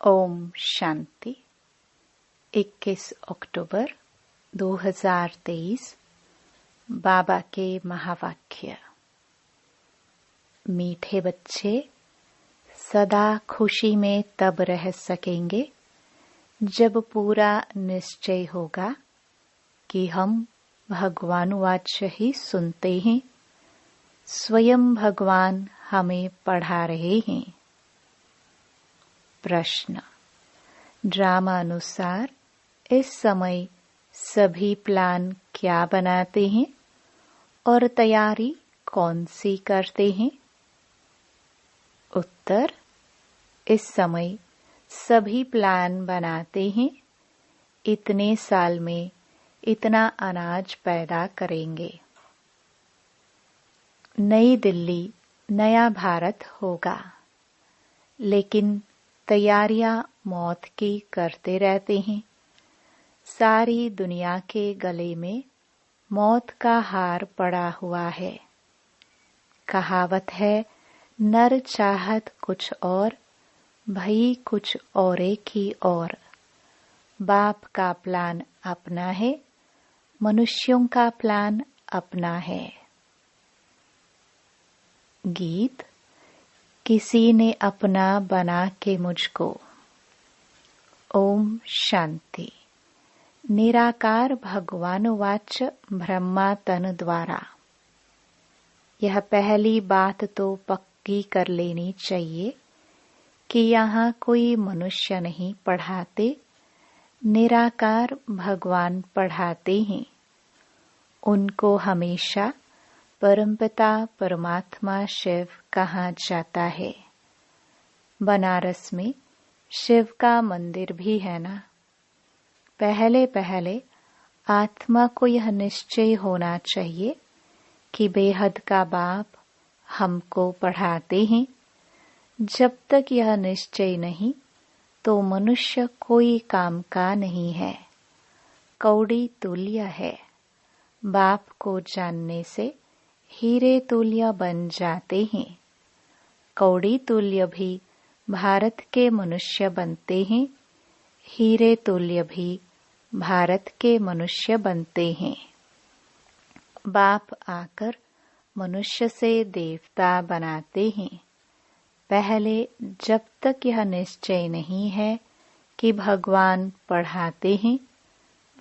ओम शांति। 21 अक्टूबर 2023। बाबा के महावाक्य। मीठे बच्चे सदा खुशी में तब रह सकेंगे जब पूरा निश्चय होगा कि हम भगवान वाच्य ही सुनते हैं, स्वयं भगवान हमें पढ़ा रहे हैं। प्रश्न। ड्रामा अनुसार इस समय सभी प्लान क्या बनाते हैं और तैयारी कौन सी करते हैं? उत्तर। इस समय सभी प्लान बनाते हैं, इतने साल में इतना अनाज पैदा करेंगे, नई दिल्ली, नया भारत होगा। लेकिन तैयारियां मौत की करते रहते हैं। सारी दुनिया के गले में मौत का हार पड़ा हुआ है। कहावत है, नर चाहत कुछ और, भई कुछ औरे की और। बाप का प्लान अपना है, मनुष्यों का प्लान अपना है। गीत। किसी ने अपना बना के मुझको। ओम शांति। निराकार भगवान वाच्य ब्रह्मा तन द्वारा। यह पहली बात तो पक्की कर लेनी चाहिए कि यहाँ कोई मनुष्य नहीं पढ़ाते, निराकार भगवान पढ़ाते हैं। उनको हमेशा परमपिता परमात्मा शिव कहा जाता है। बनारस में शिव का मंदिर भी है ना। पहले पहले आत्मा को यह निश्चय होना चाहिए कि बेहद का बाप हमको पढ़ाते हैं। जब तक यह निश्चय नहीं तो मनुष्य कोई काम का नहीं है, कौड़ी तुल्य है। बाप को जानने से हीरे तुल्य बन जाते हैं। कौड़ी तुल्य भी भारत के मनुष्य बनते हैं, हीरे तुल्य भी भारत के मनुष्य बनते हैं। बाप आकर मनुष्य से देवता बनाते हैं। पहले जब तक यह निश्चय नहीं है कि भगवान पढ़ाते हैं,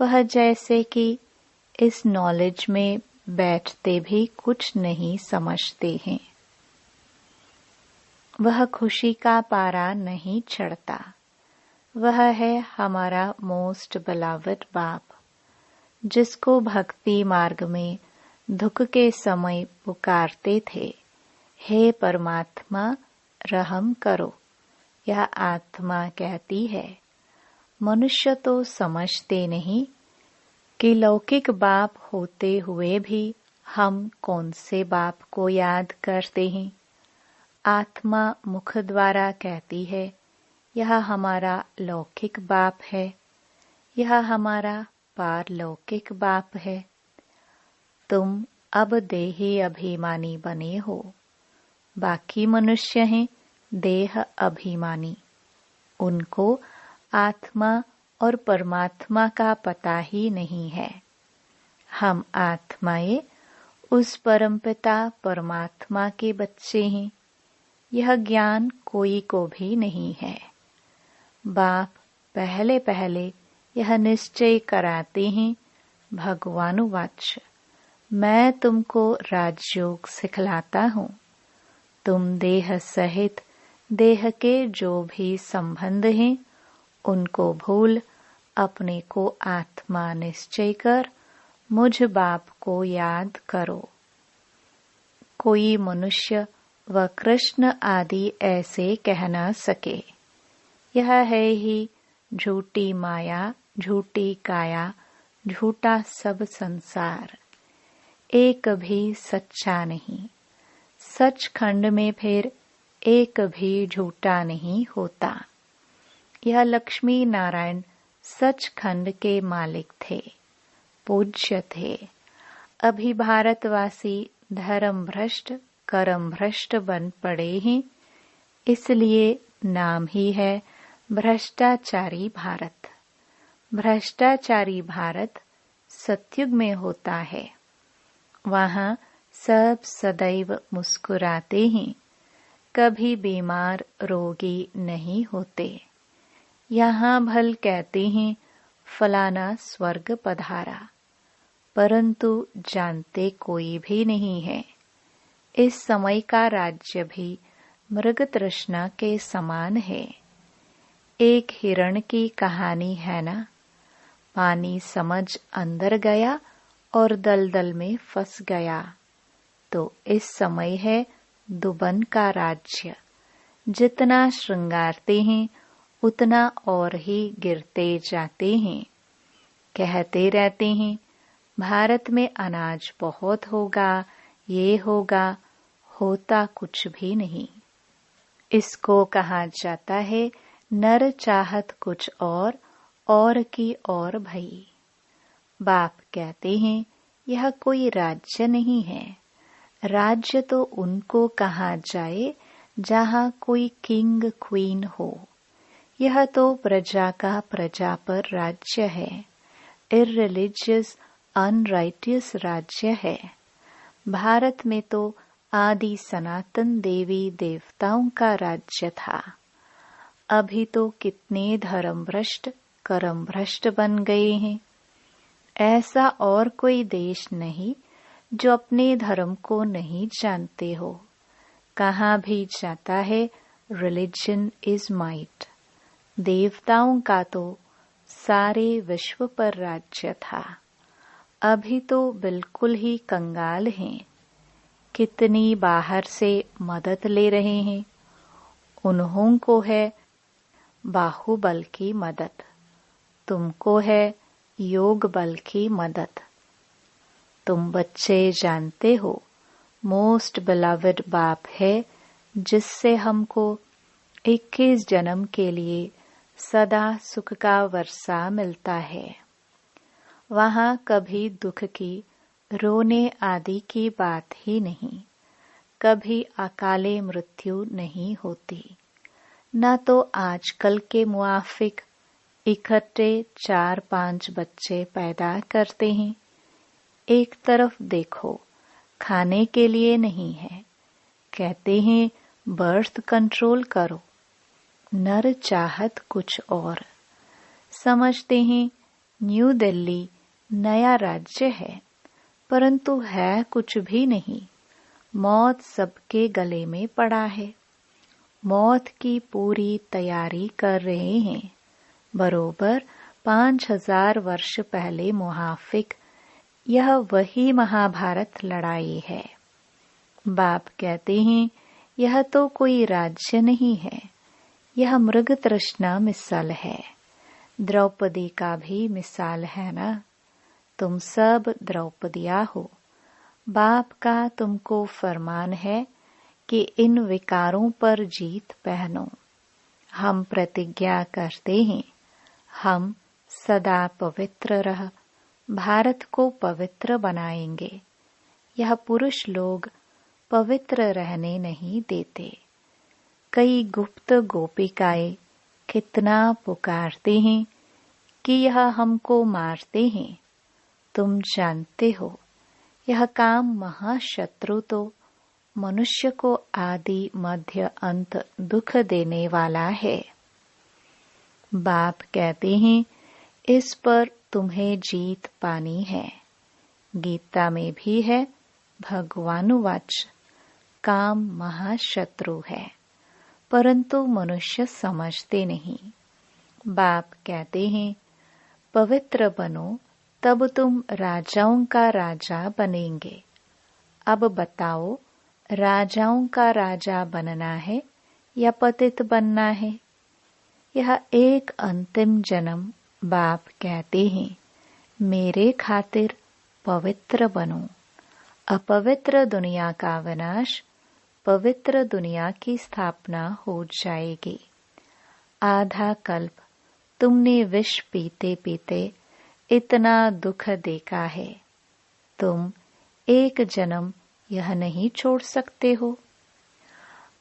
वह जैसे कि इस नॉलेज में बैठते भी कुछ नहीं समझते हैं। वह खुशी का पारा नहीं चढ़ता। वह है हमारा मोस्ट बिलवड बाप, जिसको भक्ति मार्ग में दुख के समय पुकारते थे, हे परमात्मा रहम करो। यह आत्मा कहती है। मनुष्य तो समझते नहीं कि लौकिक बाप होते हुए भी हम कौन से बाप को याद करते हैं। आत्मा मुख द्वारा कहती है, यह हमारा लौकिक बाप है, यह हमारा पारलौकिक बाप है। तुम अब देही अभिमानी बने हो, बाकी मनुष्य हैं देह अभिमानी। उनको आत्मा और परमात्मा का पता ही नहीं है। हम आत्माएं उस परमपिता परमात्मा के बच्चे हैं। यह ज्ञान कोई को भी नहीं है। बाप पहले पहले यह निश्चय कराते हैं, भगवान वाच्य मैं तुमको राजयोग सिखलाता हूँ। तुम देह सहित देह के जो भी संबंध हैं उनको भूल अपने को आत्मा निश्चय कर मुझ बाप को याद करो। कोई मनुष्य व कृष्ण आदि ऐसे कह न सके। यह है ही झूठी माया, झूठी काया, झूठा सब संसार। एक भी सच्चा नहीं। सचखंड में फिर एक भी झूठा नहीं होता। यह लक्ष्मी नारायण सचखंड के मालिक थे, पूज्य थे। अभी भारतवासी धर्म भ्रष्ट कर्म भ्रष्ट बन पड़े हैं। इसलिए नाम ही है भ्रष्टाचारी भारत। भ्रष्टाचारी भारत सतयुग में होता है। वहाँ सब सदैव मुस्कुराते हैं, कभी बीमार रोगी नहीं होते। यहाँ भल कहते हैं फलाना स्वर्ग पधारा, परंतु जानते कोई भी नहीं है। इस समय का राज्य भी मृग तृष्णा के समान है। एक हिरण की कहानी है ना। पानी समझ अंदर गया और दलदल में फंस गया। तो इस समय है दुबन का राज्य। जितना श्रृंगारते हैं उतना और ही गिरते जाते हैं। कहते रहते हैं भारत में अनाज बहुत होगा, ये होगा, होता कुछ भी नहीं। इसको कहा जाता है नर चाहत कुछ और की और भई। बाप कहते हैं यह कोई राज्य नहीं है। राज्य तो उनको कहा जाए जहाँ कोई किंग क्वीन हो। यह तो प्रजा का प्रजा पर राज्य है। इररिलीजियस अनराइटियस राज्य है। भारत में तो आदि सनातन देवी देवताओं का राज्य था। अभी तो कितने धर्म भ्रष्ट कर्म भ्रष्ट बन गए हैं। ऐसा और कोई देश नहीं जो अपने धर्म को नहीं जानते हो। कहाँ भी जाता है रिलीजन इज माइट। देवताओं का तो सारे विश्व पर राज्य था। अभी तो बिल्कुल ही कंगाल हैं। कितनी बाहर से मदद ले रहे हैं। उन्हों को है बाहुबल की मदद, तुमको है योग बल की मदद। तुम बच्चे जानते हो मोस्ट बिलवड बाप है जिससे हमको 21 जन्म के लिए सदा सुख का वर्षा मिलता है। वहाँ कभी दुख की, रोने आदि की बात ही नहीं। कभी अकाले मृत्यु नहीं होती। न तो आजकल के मुआफिक इकट्ठे 4-5 बच्चे पैदा करते हैं। एक तरफ देखो खाने के लिए नहीं है, कहते हैं बर्थ कंट्रोल करो। नर चाहत कुछ और। समझते हैं न्यू दिल्ली नया राज्य है, परंतु है कुछ भी नहीं। मौत सबके गले में पड़ा है। मौत की पूरी तैयारी कर रहे हैं। बरोबर 5000 वर्ष पहले मुहाफिक यह वही महाभारत लड़ाई है। बाप कहते हैं यह तो कोई राज्य नहीं है। यह मृग तृष्णा मिसाल है। द्रौपदी का भी मिसाल है ना। तुम सब द्रौपदिया हो। बाप का तुमको फरमान है कि इन विकारों पर जीत पहनो। हम प्रतिज्ञा करते हैं हम सदा पवित्र रह भारत को पवित्र बनाएंगे। यह पुरुष लोग पवित्र रहने नहीं देते। कई गुप्त गोपिकाएं कितना पुकारते हैं कि यह हमको मारते हैं। तुम जानते हो यह काम महाशत्रु तो मनुष्य को आदि मध्य अंत दुख देने वाला है। बाप कहते हैं इस पर तुम्हें जीत पानी है। गीता में भी है भगवानुवाच काम महाशत्रु है, परंतु मनुष्य समझते नहीं। बाप कहते हैं पवित्र बनो तब तुम राजाओं का राजा बनेंगे। अब बताओ राजाओं का राजा बनना है या पतित बनना है। यह एक अंतिम जन्म बाप कहते हैं मेरे खातिर पवित्र बनो। अपवित्र दुनिया का विनाश, पवित्र दुनिया की स्थापना हो जाएगी। आधा कल्प तुमने विष पीते पीते इतना दुख देखा है। तुम एक जन्म यह नहीं छोड़ सकते हो।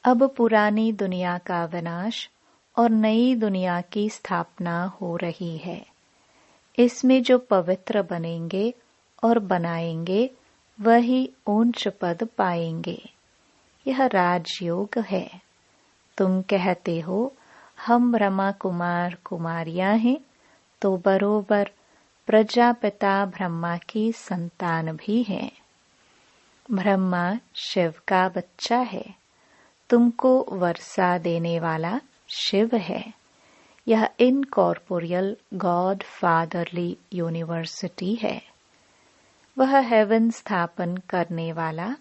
अब पुरानी दुनिया का विनाश और नई दुनिया की स्थापना हो रही है। इसमें जो पवित्र बनेंगे और बनाएंगे वही ऊंच पद पाएंगे। यह राजयोग है। तुम कहते हो हम ब्रह्मा कुमार कुमारियां हैं, तो बरोबर प्रजापिता ब्रह्मा की संतान भी है। ब्रह्मा शिव का बच्चा है। तुमको वर्षा देने वाला शिव है। यह इनकॉर्पोरियल गॉड फादरली यूनिवर्सिटी है। वह हेवन स्थापन करने वाला,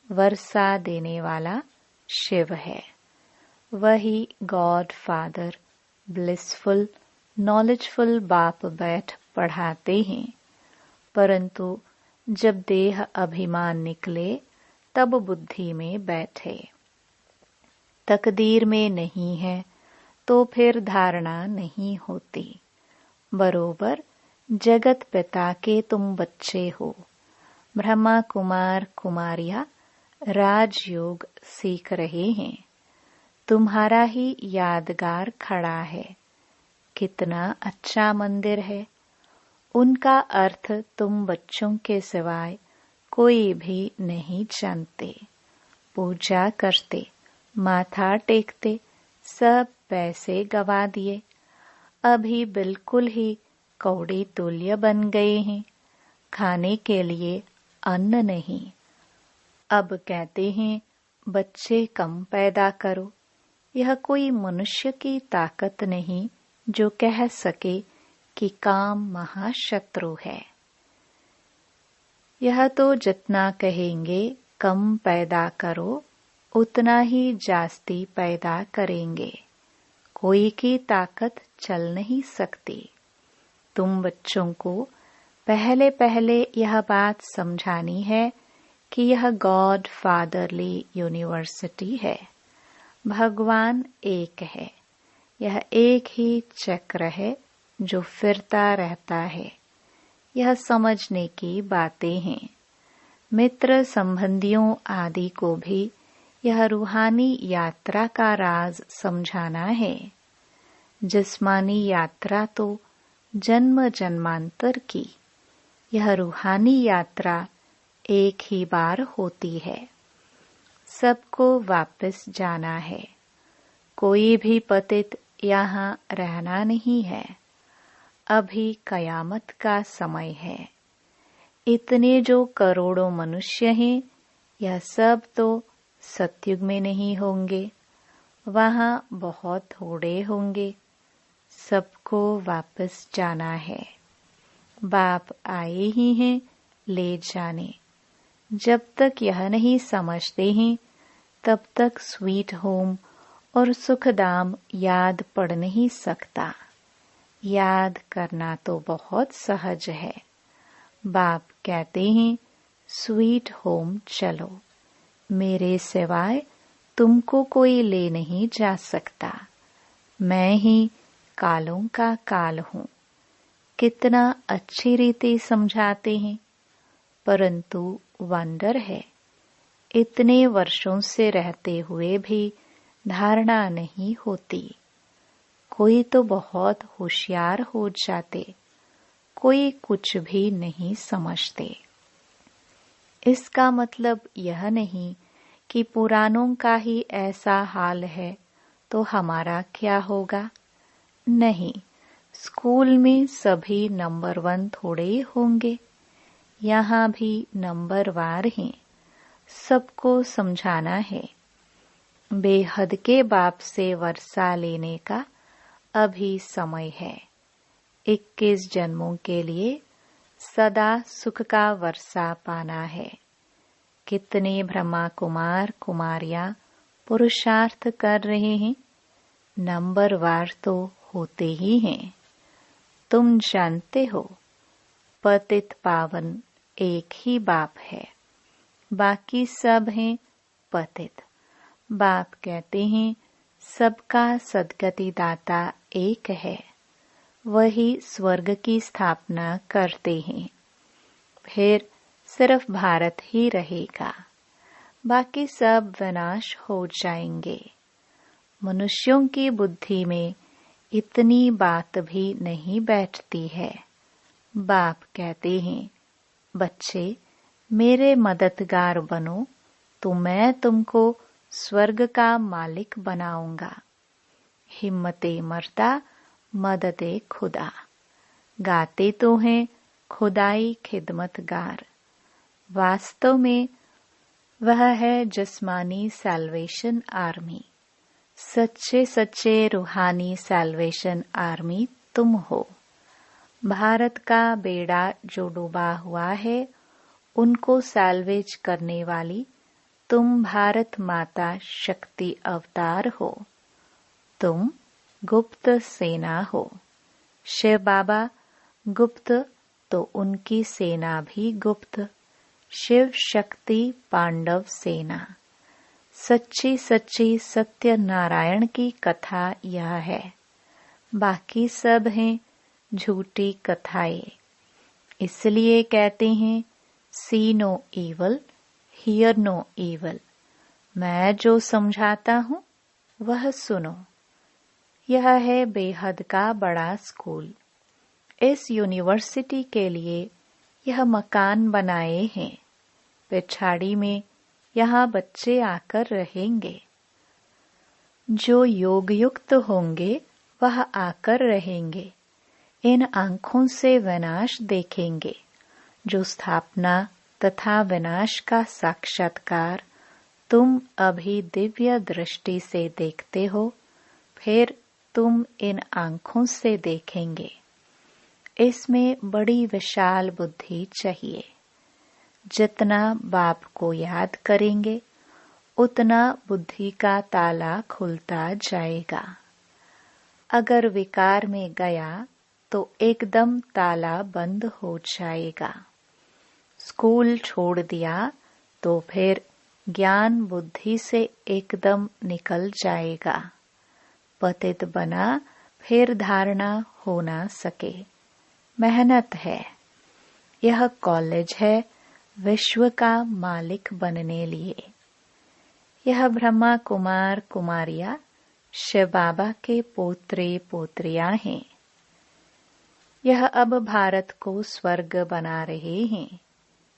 वर्षा देने वाला शिव है। वही गॉड फादर ब्लिसफुल नॉलेजफुल बाप बैठ पढ़ाते हैं। परंतु जब देह अभिमान निकले तब बुद्धि में बैठे। तकदीर में नहीं है तो फिर धारणा नहीं होती। बरोबर जगत पिता के तुम बच्चे हो। ब्रह्मा कुमार कुमारियां राजयोग सीख रहे हैं। तुम्हारा ही यादगार खड़ा है। कितना अच्छा मंदिर है। उनका अर्थ तुम बच्चों के सिवाय कोई भी नहीं जानते। पूजा करते, माथा टेकते, सब पैसे गवा दिए। अभी बिल्कुल ही कौड़ी तुल्य बन गए हैं। खाने के लिए अन्न नहीं। अब कहते हैं बच्चे कम पैदा करो। यह कोई मनुष्य की ताकत नहीं जो कह सके कि काम महाशत्रु है। यह तो जितना कहेंगे कम पैदा करो उतना ही जास्ती पैदा करेंगे। कोई की ताकत चल नहीं सकती। तुम बच्चों को पहले पहले यह बात समझानी है कि यह गॉड फादरली यूनिवर्सिटी है। भगवान एक है। यह एक ही चक्र है जो फिरता रहता है। यह समझने की बातें हैं। मित्र संबंधियों आदि को भी यह रूहानी यात्रा का राज समझाना है। जिस्मानी यात्रा तो जन्म जन्मांतर की। यह रूहानी यात्रा एक ही बार होती है। सबको वापस जाना है। कोई भी पतित यहाँ रहना नहीं है। अभी कयामत का समय है। इतने जो करोड़ों मनुष्य हैं, यह सब तो सतयुग में नहीं होंगे। वहाँ बहुत थोड़े होंगे। सबको वापस जाना है। बाप आए ही हैं ले जाने। जब तक यह नहीं समझते हैं तब तक स्वीट होम और सुखधाम याद पड़ नहीं सकता। याद करना तो बहुत सहज है। बाप कहते हैं स्वीट होम चलो। मेरे सिवाय तुमको कोई ले नहीं जा सकता। मैं ही कालों का काल हूँ। कितना अच्छी रीति समझाते हैं। परंतु वंडर है, इतने वर्षों से रहते हुए भी धारणा नहीं होती। कोई तो बहुत होशियार हो जाते, कोई कुछ भी नहीं समझते। इसका मतलब यह नहीं कि पुरानों का ही ऐसा हाल है तो हमारा क्या होगा। नहीं, स्कूल में सभी नंबर 1 थोड़े होंगे। यहाँ भी नंबर वार हैं। सबको समझाना है। बेहद के बाप से वर्षा लेने का अभी समय है। 21 जन्मों के लिए सदा सुख का वर्षा पाना है। कितने ब्रह्मा कुमार कुमारियां पुरुषार्थ कर रहे हैं। नंबर वार तो होते ही हैं। तुम जानते हो पतित पावन एक ही बाप है। बाकी सब हैं पतित। बाप कहते हैं सबका सद्गति दाता एक है। वही स्वर्ग की स्थापना करते हैं। फिर सिर्फ भारत ही रहेगा। बाकी सब विनाश हो जाएंगे। मनुष्यों की बुद्धि में इतनी बात भी नहीं बैठती है। बाप कहते हैं, बच्चे मेरे मददगार बनो तो मैं तुमको स्वर्ग का मालिक बनाऊंगा। हिम्मते मर्दा मददे खुदा। गाते तो हैं खुदाई खिदमतगार। वास्तव में वह है जिस्मानी सैल्वेशन आर्मी। सच्चे सच्चे रूहानी सैल्वेशन आर्मी तुम हो। भारत का बेड़ा जो डूबा हुआ है उनको सैल्वेज करने वाली तुम भारत माता शक्ति अवतार हो। तुम गुप्त सेना हो। शिव बाबा गुप्त तो उनकी सेना भी गुप्त। शिव शक्ति पांडव सेना। सच्ची सच्ची सत्यनारायण की कथा यह है। बाकी सब हैं झूठी कथाएं। इसलिए कहते हैं see no evil hear no evil. मैं जो समझाता हूँ वह सुनो। यह है बेहद का बड़ा स्कूल। इस यूनिवर्सिटी के लिए यह मकान बनाए हैं। पिछाड़ी में यहाँ बच्चे आकर रहेंगे। जो योग युक्त होंगे वह आकर रहेंगे। इन आंखों से विनाश देखेंगे। जो स्थापना तथा विनाश का साक्षात्कार तुम अभी दिव्य दृष्टि से देखते हो, फिर तुम इन आंखों से देखेंगे। इसमें बड़ी विशाल बुद्धि चाहिए। जितना बाप को याद करेंगे उतना बुद्धि का ताला खुलता जाएगा। अगर विकार में गया तो एकदम ताला बंद हो जाएगा। स्कूल छोड़ दिया तो फिर ज्ञान बुद्धि से एकदम निकल जाएगा। पतित बना फिर धारणा हो ना सके। मेहनत है। यह कॉलेज है विश्व का मालिक बनने लिए। यह ब्रह्मा कुमार कुमारियां शिव बाबा के पोत्रे पोत्रियां हैं। यह अब भारत को स्वर्ग बना रहे हैं।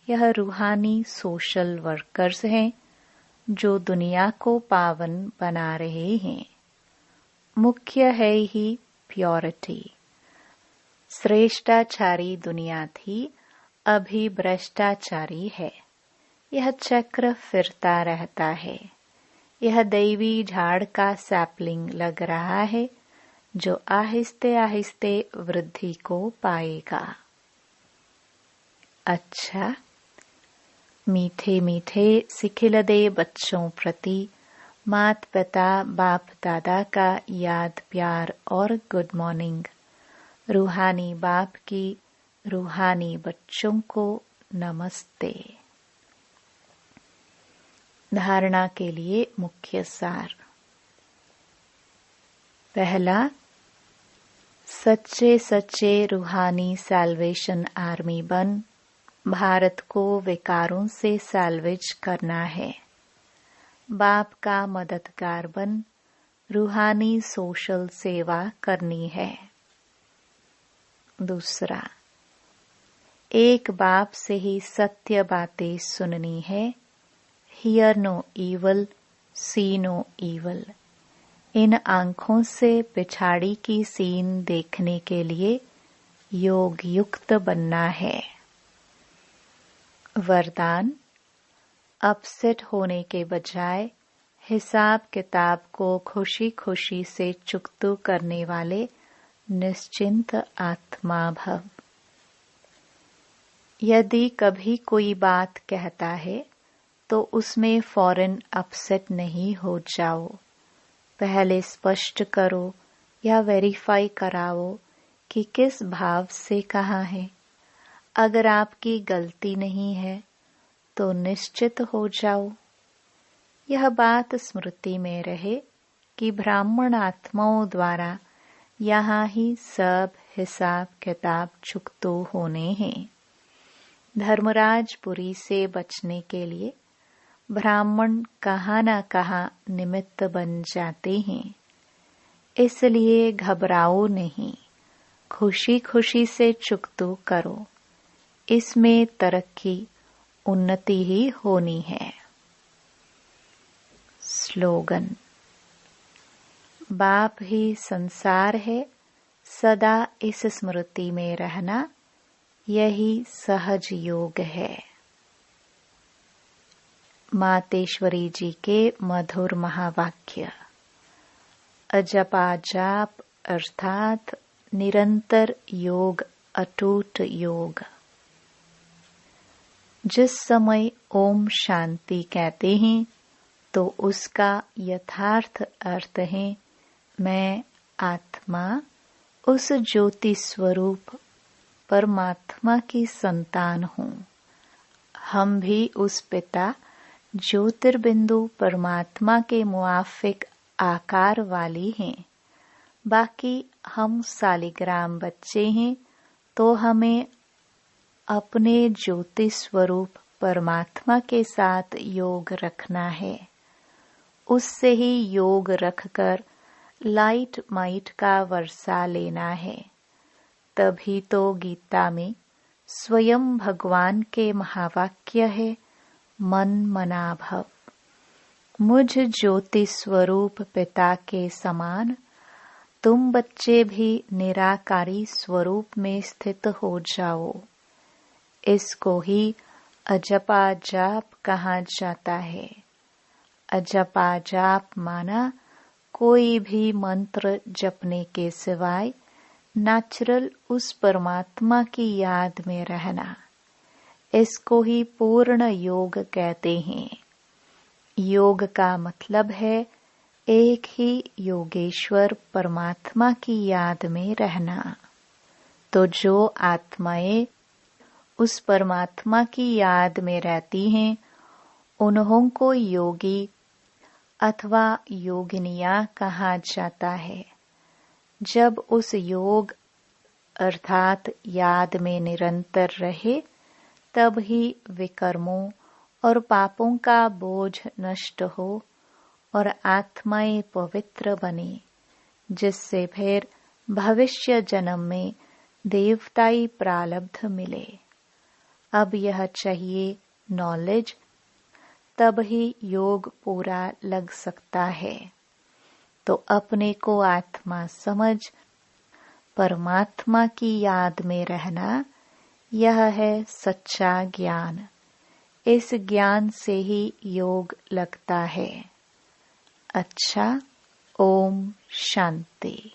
यह रूहानी सोशल वर्कर्स हैं जो दुनिया को पावन बना रहे हैं। मुख्य है ही प्योरिटी। श्रेष्ठाचारी दुनिया थी, अभी भ्रष्टाचारी है। यह चक्र फिरता रहता है। यह दैवी झाड़ का सैपलिंग लग रहा है जो आहिस्ते आहिस्ते वृद्धि को पाएगा। अच्छा, मीठे मीठे सिखिलदे बच्चों प्रति मात पिता बाप दादा का याद प्यार और गुड मॉर्निंग। रूहानी बाप की रूहानी बच्चों को नमस्ते। धारणा के लिए मुख्य सार। पहला, सच्चे सच्चे रूहानी सैल्वेशन आर्मी बन भारत को विकारों से सैल्वेज करना है। बाप का मददगार बन रूहानी सोशल सेवा करनी है। दूसरा, एक बाप से ही सत्य बातें सुननी है। Hear no evil see no evil. इन आंखों से पिछाड़ी की सीन देखने के लिए योग युक्त बनना है। वरदान, अपसेट होने के बजाय हिसाब किताब को खुशी खुशी से चुकतू करने वाले निश्चिंत आत्मा भव। यदि कभी कोई बात कहता है तो उसमें फौरन अपसेट नहीं हो जाओ। पहले स्पष्ट करो या वेरीफाई कराओ कि किस भाव से कहा है। अगर आपकी गलती नहीं है तो निश्चित हो जाओ। यह बात स्मृति में रहे कि ब्राह्मण आत्माओं द्वारा यहाँ ही सब हिसाब किताब चुकतो होने हैं। धर्मराज पुरी से बचने के लिए ब्राह्मण कहाँ न कहाँ निमित्त बन जाते हैं। इसलिए घबराओ नहीं, खुशी खुशी से चुकतो करो। इसमें तरक्की, उन्नति ही होनी है। स्लोगन। बाप ही संसार है, सदा इस स्मृति में रहना, यही सहज योग है। मातेश्वरी जी के मधुर महावाक्य। अजपा जाप अर्थात निरंतर योग, अटूट योग। जिस समय ओम शांति कहते हैं तो उसका यथार्थ अर्थ है मैं आत्मा उस ज्योति स्वरूप परमात्मा की संतान हूँ। हम भी उस पिता ज्योतिर्बिंदु परमात्मा के मुआफिक आकार वाली हैं। बाकी हम सालिग्राम बच्चे हैं, तो हमें अपने ज्योति स्वरूप परमात्मा के साथ योग रखना है। उससे ही योग रखकर लाइट माइट का वर्षा लेना है। तभी तो गीता में स्वयं भगवान के महावाक्य है, मन मना भव। मुझ ज्योति स्वरूप पिता के समान तुम बच्चे भी निराकारी स्वरूप में स्थित हो जाओ। इसको ही अजपा जाप कहा जाता है। अजपा जाप माना कोई भी मंत्र जपने के सिवाय नेचुरल उस परमात्मा की याद में रहना। इसको ही पूर्ण योग कहते हैं। योग का मतलब है एक ही योगेश्वर परमात्मा की याद में रहना। तो जो आत्माएं उस परमात्मा की याद में रहती हैं, उन्हों को योगी अथवा योगिनिया कहा जाता है। जब उस योग अर्थात याद में निरंतर रहे, तब ही विकर्मों और पापों का बोझ नष्ट हो और आत्माएं पवित्र बने, जिससे फिर भविष्य जन्म में देवताई प्रारब्ध मिले। अब यह चाहिए नॉलेज, तब ही योग पूरा लग सकता है। तो अपने को आत्मा समझ परमात्मा की याद में रहना, यह है सच्चा ज्ञान। इस ज्ञान से ही योग लगता है। अच्छा, ओम शांति।